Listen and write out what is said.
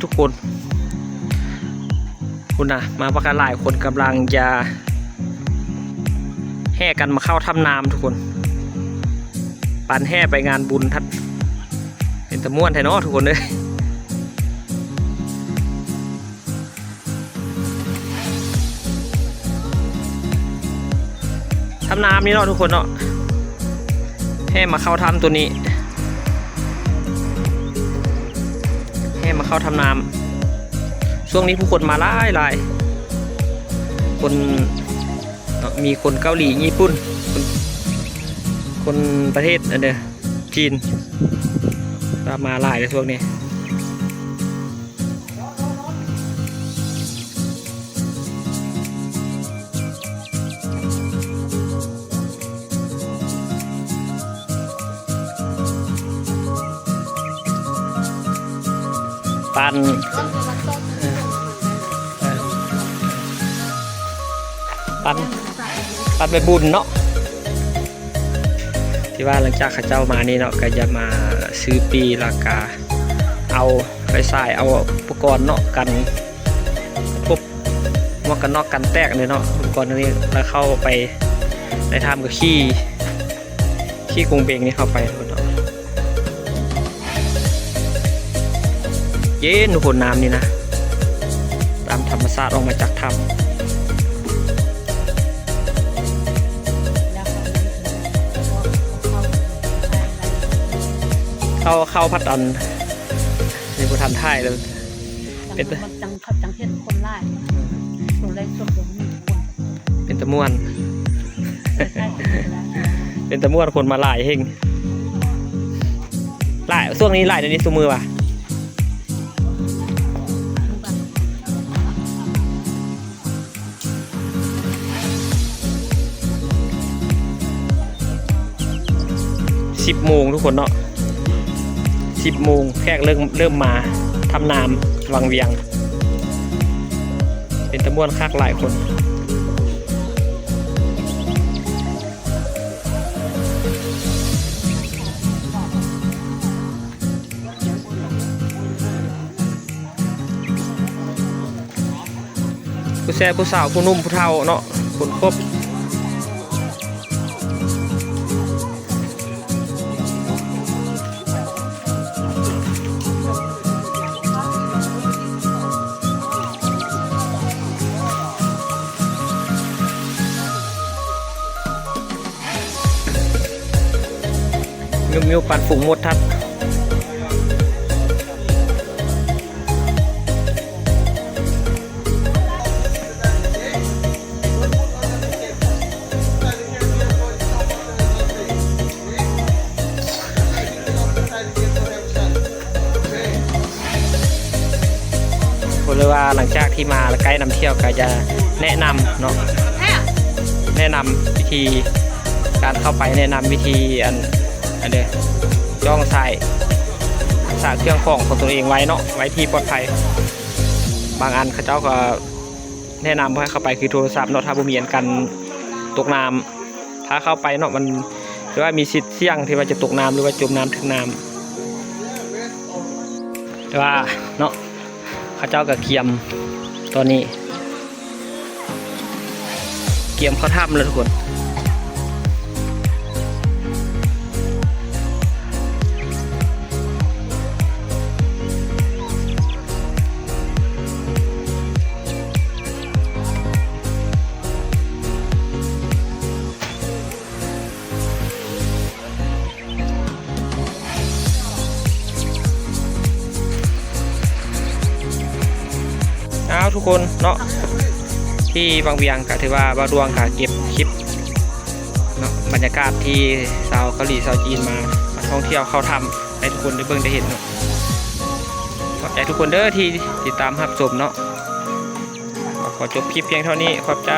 ทุกคนคุณนะมาประกันหลายคนกำลังจะแห่กันมาเข้าถ้ำน้ำทุกคนปันแห่ไปงานบุญทัดเป็นตะม่วนไทยเนาะทุกคนเลยถ้ำน้ำนี่เนาะทุกคนเนาะแห่มาเข้าถ้ำตัวนี้มาเข้าทำน้ำช่วงนี้ผู้คนมาหลายคนมีคนเกาหลีญี่ปุ่นคนประเทศอันเดียจีนมาหลายในช่วงนี้ปันไปบุญเนาะที่ว่าหลังจากข้าเจ้ามานี่เนาะก็จะมาซื้อปีราคาเอาไปใส่เอาอุปกรณ์เนาะกันพวกหมวกกันน็อกกันแตกเลยเนาะอุปกรณ์นี้แล้วเข้าไปในถ้ำกับขี้กรงเบงนี่เข้าไปเนาะเย็นทุกคนน้ำนี่นะตามธรรมชาติออกมาจากถ้ำเข้าพัดอันในบุทันท่ายเลยเป็นจังเทียนคนไล่ตัวไรสดตัวมีคนเป็นตะม่วนเป็นตะม่วนคนมาหลายเฮงหลายช่วงนี้หลายในนี้สมือว่ะ10 โมงทุกคนเนาะ10 โมงแขกเริ่มมาทำน้ำวังเวียงเป็นตะม่วนคักหลายคนผู้แซ่ผู้สาวผู้นุ่มผู้เฒ่าเนาะคนครบมิวปันฝูงหมดทัดผมเลยว่าหลังจากที่มาแล้วไกด์นำเที่ยวก็จะแนะนำเนาะแนะนำวิธีการเข้าไปแนะนำวิธีอันเดียย่องใส่สาเครื่องของตัวเองไว้เนาะไว้ที่ปลอดภัยบางอันเขาเจ้าก็แนะนำให้เข้าไปคือโทรศัพท์เนาะถ้าบ่มีอันกันตกน้ำถ้าเข้าไปเนาะมันหรือว่ามีสิทธิ์เสี่ยงที่ว่าจะตกน้ำหรือว่าจมน้ำถึงน้ำแต่ว่าเนาะเขาเจ้าก็เกียมตอนนี้เกียมเขาทำเลยทุกคนทุกคนเนาะที่บางเวียงก็ถือว่าบาดวงก็เก็บคลิปเนาะบรรยากาศที่ชาวเกาหลีชาวจีนมาท่องเที่ยวเข้าทำให้ทุกคนได้เบิ่งได้เห็นเนาะขอบใจทุกคนเด้อที่ติดตามรับชมเนาะขอจบคลิปเพียงเท่านี้ขอบใจ